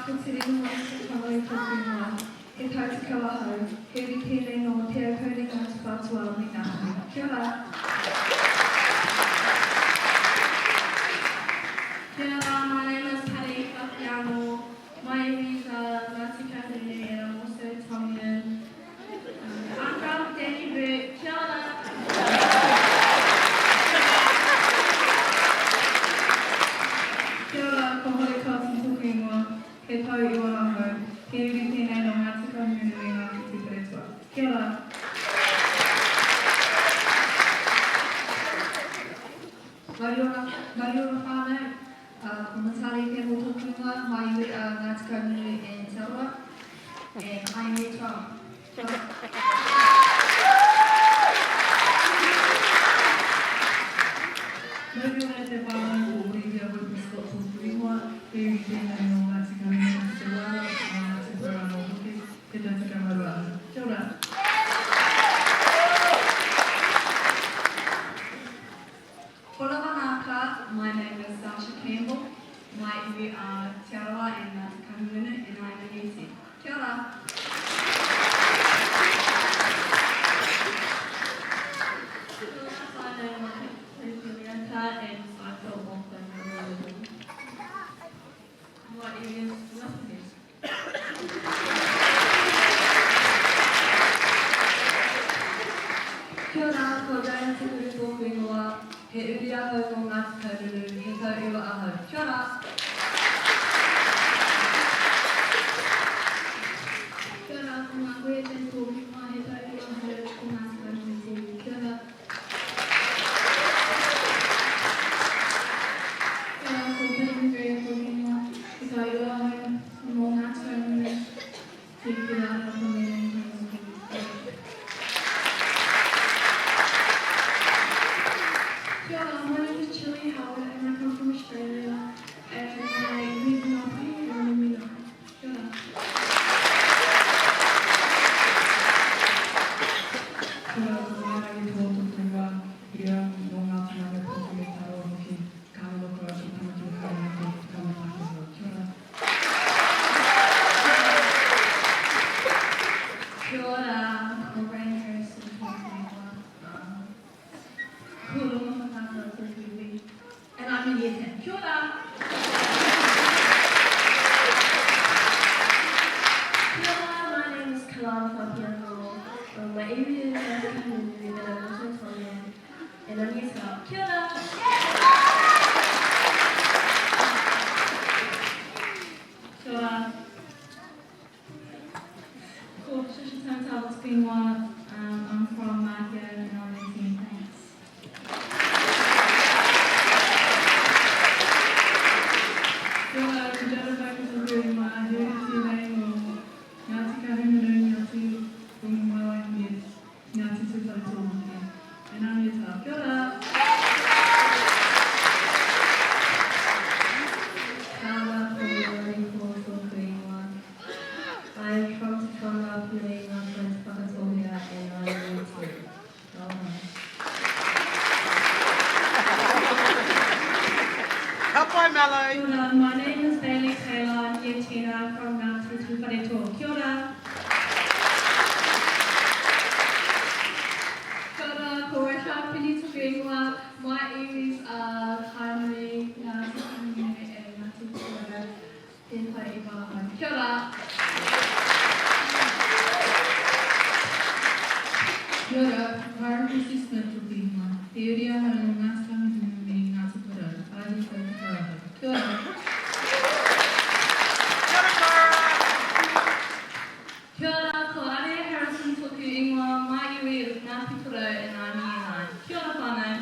considering what is probably talking about. It hurts to kill a hoe. Who be peeling or tear coding out of God's world like that. Killer. Hello, my name is Paddy Fafiano. My areas are Nancy Cassidy and I'm also Tongan. I'm from Danny Boot. Hello. Hello, kohore kasi tuking mo. Ke tau I o aho. Ke uri tēnei no ngāti kaunui ngā ki te pretua. Hello. Mariora whānau. Ko Natali te mo tukunga, mai ui a Ngāti Kaunui e Te Aroa. And I'm a Tom. Mariora te wānau o Olivia Whitney Scott Tukunga. Ke uri tēnei no Ngāti Kaunui e Te Aroa. Ngāti Kaunui no Hoki. Ke tata kamarua. Kia ora. Hola Manaka, my name is Sasha Campbell. My iwi are Te Aroa and Ngāti Kaunui and I'm a Nisi. Kia ora. My name is Julieta and I feel often religion. My area is Methodist. Kia ora, ko Diana te kuru tōku ingoa. He uri aho ko Ngāti Kaunui, he tau iwa aho. Kia ora. Kia ora, ko ngā koe te tōku mai he tau iwa hau ko Ngāti Kaunui tōku. Kia ora. Kia ora, ko Penny Grey tōku ingoa. He tau iwa hau mō Ngāti Kaunui. Te kura ara ko me nei tōku. Kia ora, my name is Chili Howard and I come from Australia. And I live in Auckland and I'm in Auckland. Kia ora. Kia ora, ko Ngāti tōku ingoa. Ia no Ngāti Rangi Pōku me Te Aroa hoki. Ka anoko a ki tamaki haere ko kamata hoa. Kia ora. Kia ora, ko Rain Harrison tōku ingoa. Ko Rongo Whakata tōku iwi. And I'm a year 10. Kia ora. Kia ora, my name is Kalana Fafiano. My area is Ngāti Kaunui and I'm also Tongan. And I'm year 12. Kia ora. Kia ora. Ko Shusha Tantala Spinwa. I'm from Mākia and I'm 18. Thanks. Kia ora, ko Jara Whaka tōku ingoa. He uri tēnei no Ngāti Kaunui, Ngāti Rongomawa and Ngāti Tūtara Tōhoki. And I'm your top. Kia ora. Kawa Puri ko tōku ingoa. I'm from Te Tonga, Puri, Ngāti Whakatōhia, and I'm year 2. Help by Melly. Kia ora, my name is Bailey Taylor. I'm year 10. I'm from Ngāti Tūwhareto. Kia ora. Kia ora, ko Rachel Pini tōku ingoa. My areas are Kainui, Ngāti Kaunui, and Ngāti Tūwhareto. Te pai I wāhau. Kia ora. Kia ora, Haraki Smith tōku ingoa. He uri aho no Ngāti Kaunui me Ngāti Parau. Ahi tau te karaha. Kia ora. Kia ora, ko Aria Harrison tōku ingoa. My area is Ngāti Parau and I'm year 9. Kia ora whānau.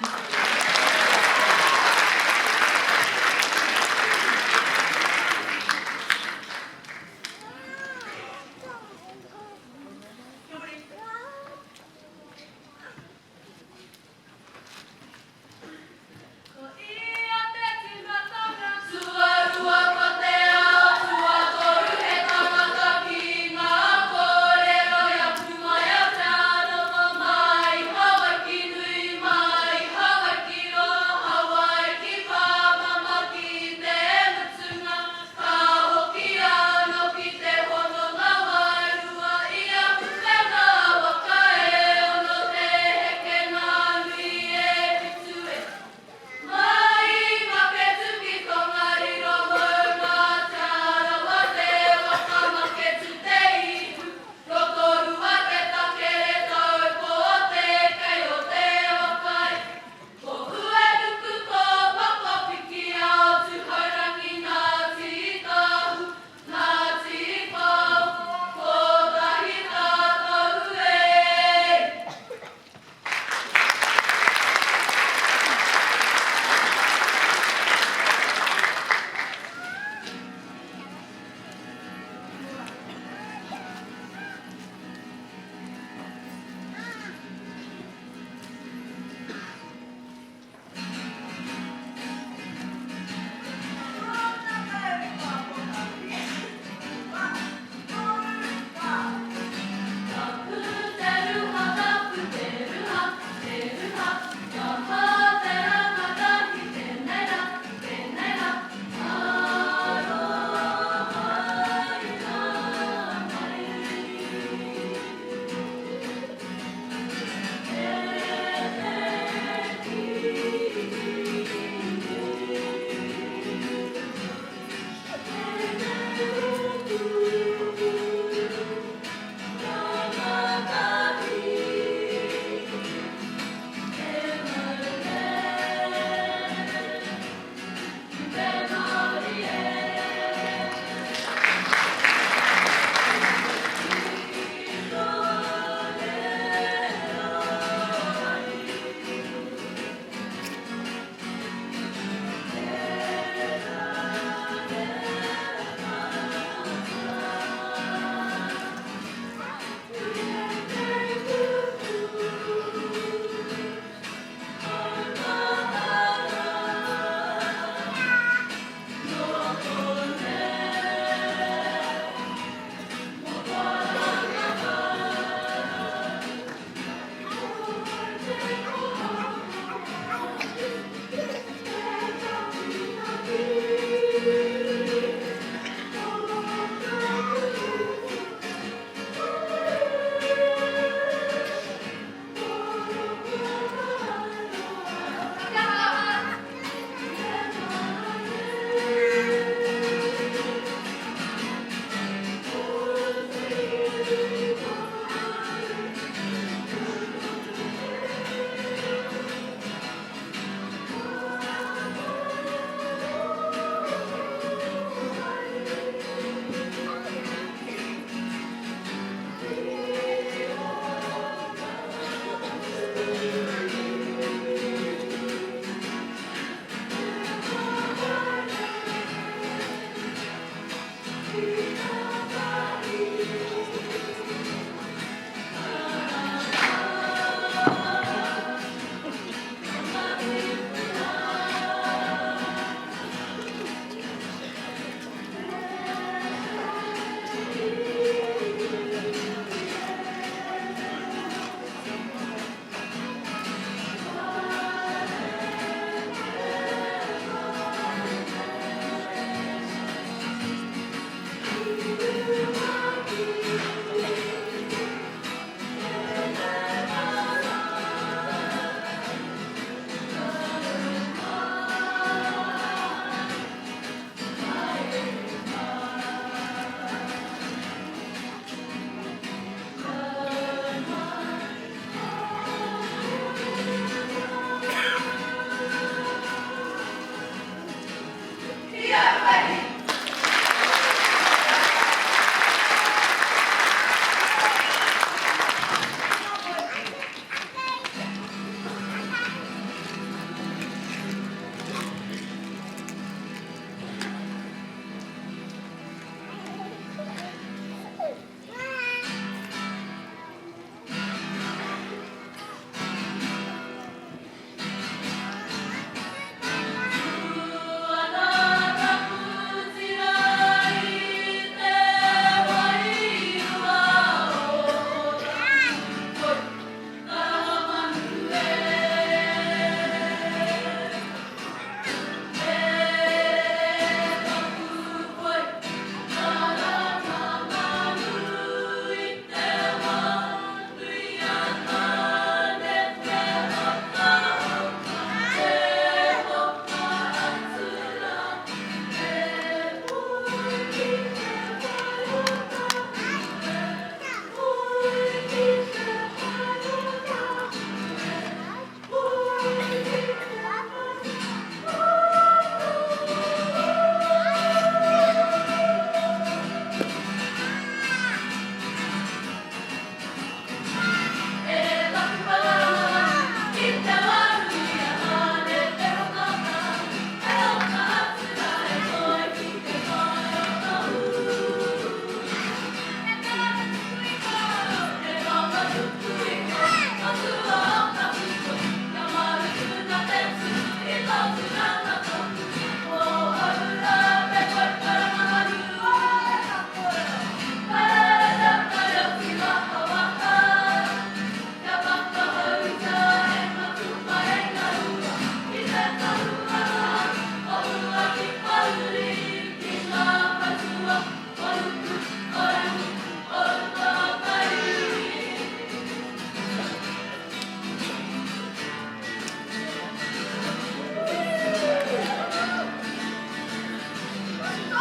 Go,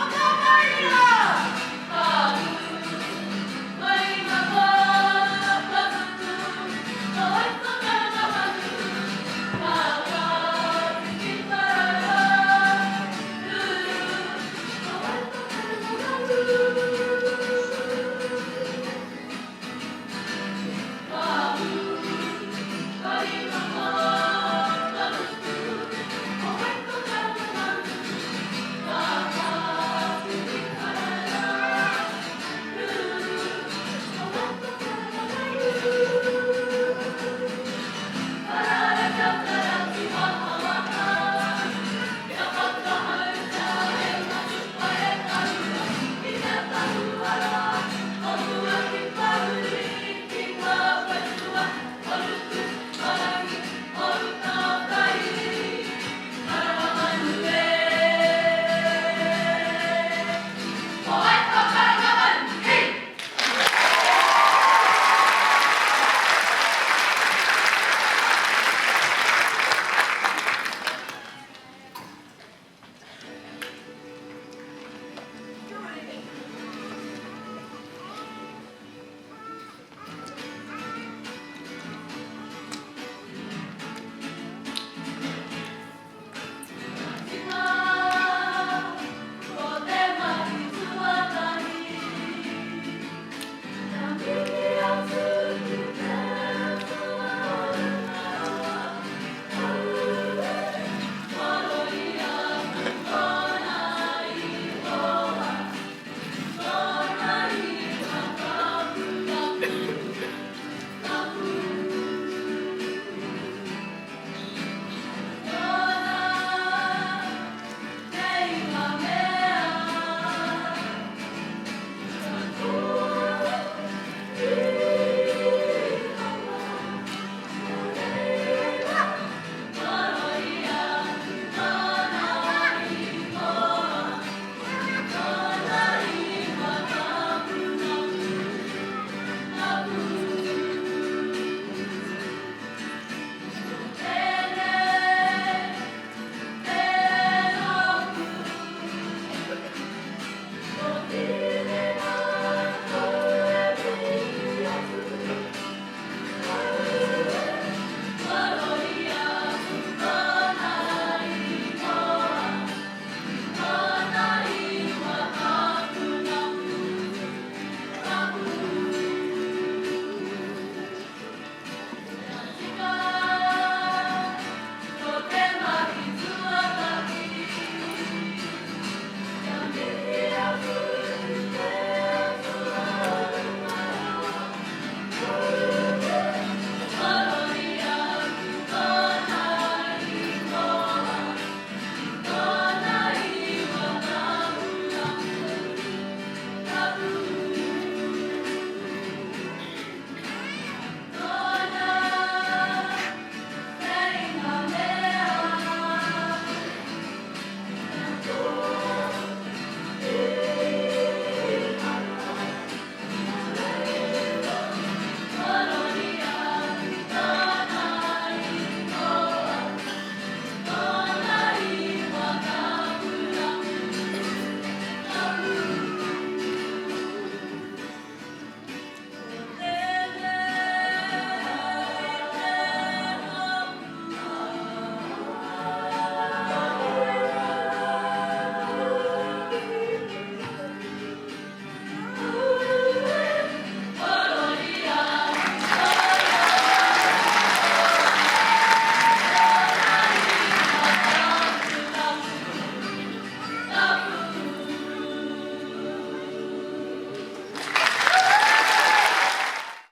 go!